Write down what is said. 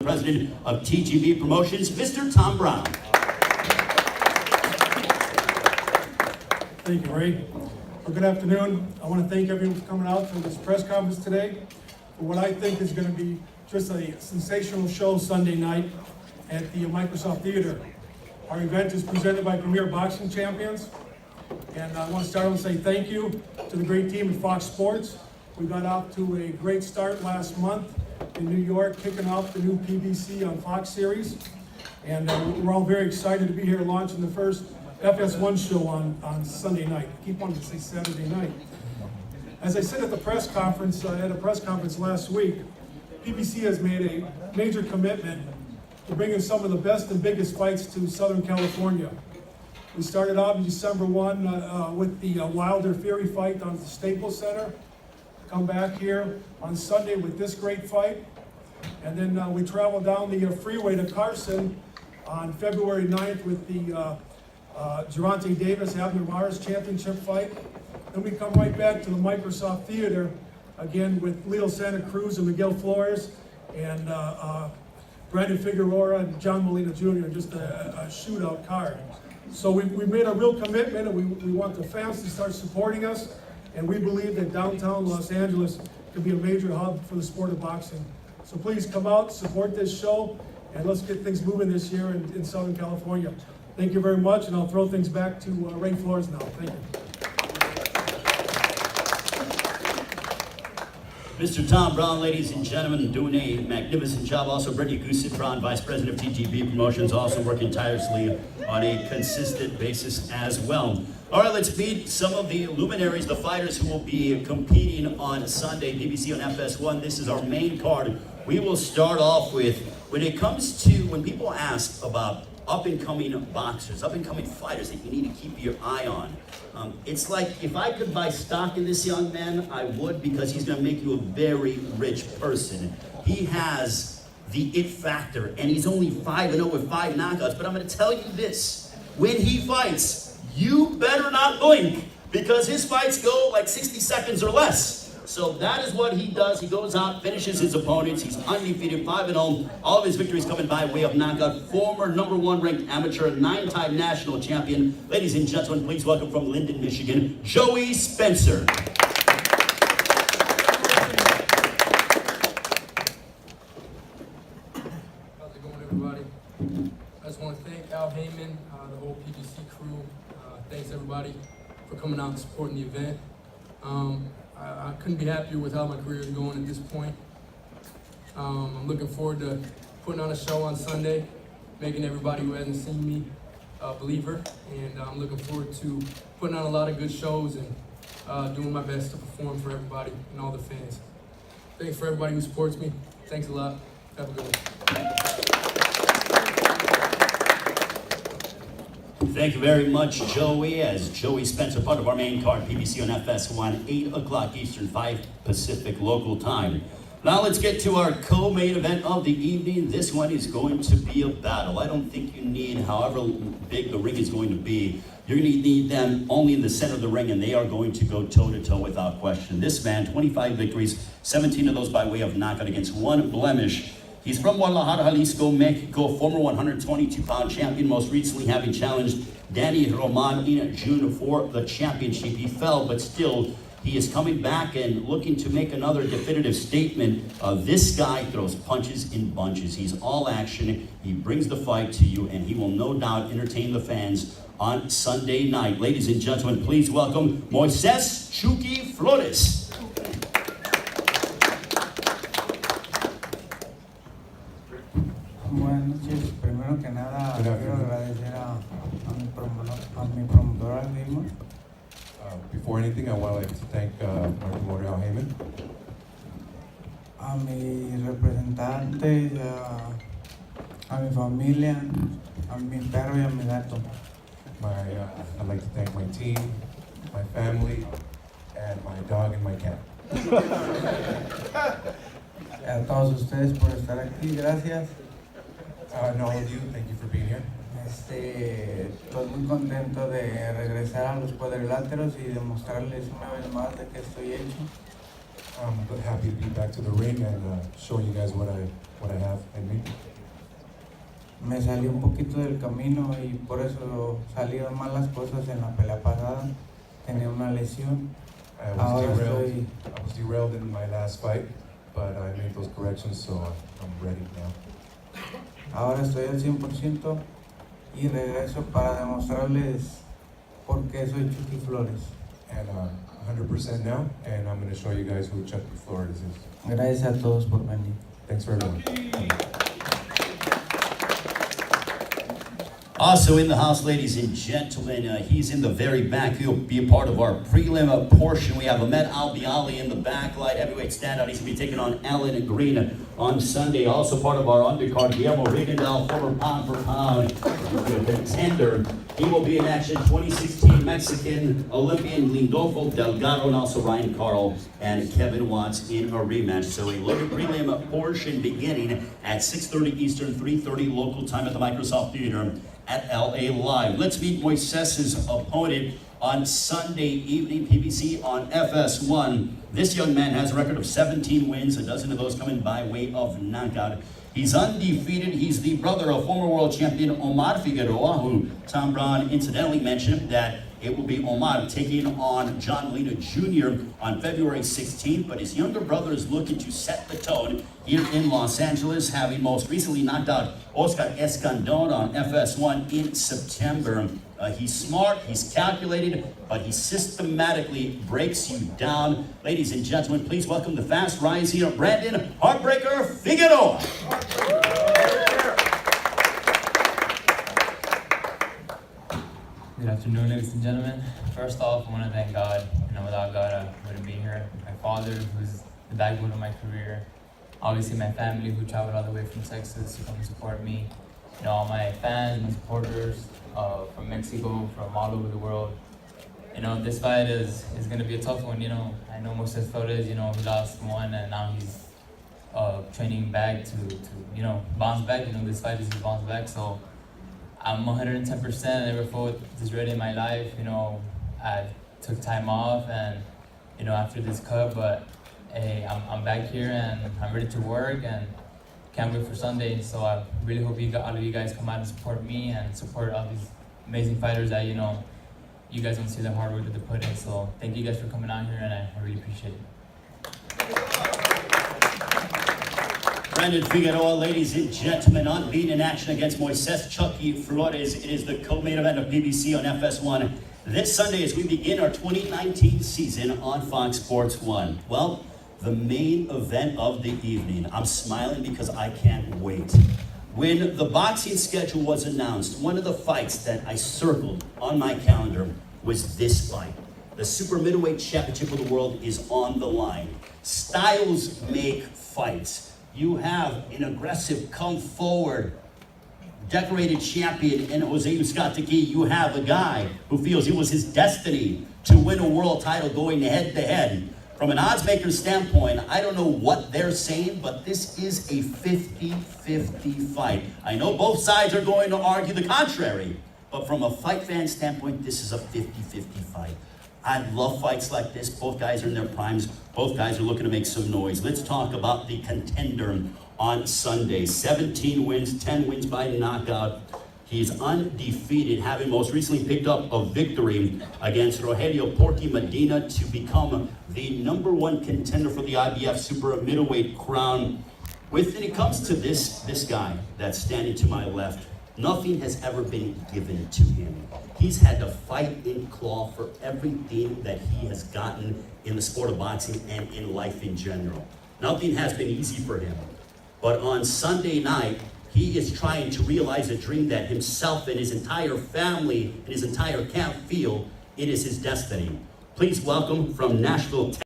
president of TGB Promotions, Mr. Tom Brown. Thank you, Ray. Well, good afternoon. I want to thank everyone for coming out for this press conference today for what I think is going to be just a sensational show Sunday night at the Microsoft Theater. Our event is presented by Premier Boxing Champions, and I want to start out and say thank you to the great team at Fox Sports. We got out to a great start last month in New York, kicking off the new PBC on Fox series, and we're all very excited to be here launching the first FS1 show on Sunday night. I keep wanting to say Saturday night. As I said at the press conference, last week, PBC has made a major commitment to bringing some of the best and biggest fights to Southern California. We started out in December 1 with the Wilder Fury fight on the Staples Center. Come back here on Sunday with this great fight. And then we traveled down the freeway to Carson on February 9th with the Gervonta Davis, Abner Mares championship fight. Then we come right back to the Microsoft Theater, again with Leo Santa Cruz and Miguel Flores, and Brandon Figueroa and John Molina Jr., just a shootout card. So we made a real commitment, and we want the fans to start supporting us, and we believe that downtown Los Angeles could be a major hub for the sport of boxing. So please come out, support this show, and let's get things moving this year in Southern California. Thank you very much, and I'll throw things back to Ray Flores now. Thank you. Mr. Tom Brown, ladies and gentlemen, doing a magnificent job. Also, Brittany Gusipran, Vice President of TGB Promotions, also working tirelessly on a consistent basis as well. All right, let's meet some of the luminaries, the fighters who will be competing on Sunday, PBC on FS1. This is our main card. We will start off with, when it comes to, when people ask about up-and-coming boxers, up-and-coming fighters that you need to keep your eye on. It's like, if I could buy stock in this young man, I would, because he's gonna make you a very rich person. He has the it factor, and he's only 5-0 with 5 knockouts, but I'm gonna tell you this, when he fights, you better not blink, because his fights go like 60 seconds or less. So that is what he does. He goes out, finishes his opponents. He's undefeated, 5-0. All of his victories coming by way of knockout. Former #1 ranked amateur, 9-time national champion. Ladies and gentlemen, please welcome from Linden, Michigan, Joey Spencer. How's it going, everybody? I just want to thank Al Heyman, the whole PBC crew. Thanks, everybody, for coming out and supporting the event. I couldn't be happier with how my career is going at this point. I'm looking forward to putting on a show on Sunday, making everybody who hasn't seen me a believer, and I'm looking forward to putting on a lot of good shows and doing my best to perform for everybody and all the fans. Thanks for everybody who supports me. Thanks a lot. Have a good one. Thank you very much, Joey. As Joey Spencer, part of our main card, PBC on FS1, 8 o'clock Eastern, 5 Pacific local time. Now let's get to our co-main event of the evening. This one is going to be a battle. I don't think you need, however big the ring is going to be, you're going to need them only in the center of the ring, and they are going to go toe-to-toe without question. This man, 25 victories, 17 of those by way of knockout against 1 blemish. He's from Guadalajara, Jalisco, Mexico, former 122-pound champion, most recently having challenged Danny Roman in June for the championship. He fell, but still, he is coming back and looking to make another definitive statement. This guy throws punches in bunches. He's all action. He brings the fight to you, and he will no doubt entertain the fans on Sunday night. Ladies and gentlemen, please welcome Moises Chucky Flores. Buenas noches. Primero que nada, quiero agradecer a mi promotor Al Heyman. Before anything, I would like to thank my promoter Al Heyman, A mis representantes, a mi familia, a mi perro y a mi gato. I'd like to thank my team, my family, and my dog and my cat. A todos ustedes por estar aquí, gracias. And all of you, thank you for being here. Estoy muy contento de regresar a los cuadriláteros y demostrarles una vez más de que estoy hecho. I'm happy to be back to the ring and show you guys what I have in me. me salí un poquito del camino y por eso salieron mal las cosas en la pelea pasada. Tenía una lesión. I Ahora was derailed in my last fight, but I made those corrections, so I'm ready now. Ahora estoy al 100% y regreso para demostrarles por qué soy Chucky Flores. And 100% now, and I'm going to show you guys who Chucky Flores is. Gracias a todos por venir. Thanks for everyone. Also in the house, ladies and gentlemen, he's in the very back. He'll be a part of our prelim portion. We have Ahmed Albiali in the back, light heavyweight standout. He's going to be taking on Alan Green on Sunday. Also part of our undercard, Guillermo Rigondeaux, former pound-for-pound contender. He will be in action. 2016 Mexican Olympian Lindolfo Delgado, and also Ryan Carl and Kevin Watts in a rematch. So a loaded prelim portion beginning at 6:30 Eastern, 3:30 local time at the Microsoft Theater at LA Live. Let's meet Moises' opponent on Sunday evening, PBC on FS1. This young man has a record of 17 wins, a dozen of those coming by way of knockout. He's undefeated. He's the brother of former world champion Omar Figueroa, who Tom Braun incidentally mentioned that it will be Omar taking on John Molina Jr. on February 16th, but his younger brother is looking to set the tone here in Los Angeles, having most recently knocked out Oscar Escandon on FS1 in September. He's smart, he's calculated, but he systematically breaks you down. Ladies and gentlemen, please welcome the fast rise here, Brandon Heartbreaker Figueroa. Good afternoon, ladies and gentlemen. First off, I want to thank God. Without God, I wouldn't be here. My father, who's the backbone of my career. Obviously, my family, who traveled all the way from Texas to come support me. All my fans, my supporters from Mexico, from all over the world. This fight is going to be a tough one. I know Moises Flores, he lost one, and now he's training back to bounce back. This fight is his bounce back. So I'm 110%. I never fought this ready in my life. I took time off and, after this cut, but hey, I'm back here and I'm ready to work and can't wait for Sunday. So I really hope all of you guys come out and support me and support all these amazing fighters that, you guys don't see the hard work that they put in. So thank you guys for coming out here and I really appreciate it. Brandon Figueroa, ladies and gentlemen, unbeaten in action against Moises Chucky Flores. It is the co-main event of PBC on FS1 this Sunday as we begin our 2019 season on Fox Sports 1. Well, the main event of the evening. I'm smiling because I can't wait. When the boxing schedule was announced, one of the fights that I circled on my calendar was this fight. The super middleweight championship of the world is on the line. Styles make fights. You have an aggressive, come forward, decorated champion in UZCATEGUI. You have a guy who feels it was his destiny to win a world title going head to head. From an oddsmaker standpoint, I don't know what they're saying, but this is a 50-50 fight. I know both sides are going to argue the contrary, but from a fight fan standpoint, this is a 50-50 fight. I love fights like this. Both guys are in their primes. Both guys are looking to make some noise. Let's talk about the contender on Sunday. 17 wins, 10 wins by knockout. He's undefeated, having most recently picked up a victory against Rogelio Porky Medina to become the #1 contender for the IBF super middleweight crown. When it comes to this guy that's standing to my left, nothing has ever been given to him. He's had to fight and claw for everything that he has gotten in the sport of boxing and in life in general. Nothing has been easy for him. But on Sunday night, he is trying to realize a dream that himself and his entire family and his entire camp feel it is his destiny. Please welcome from Nashville,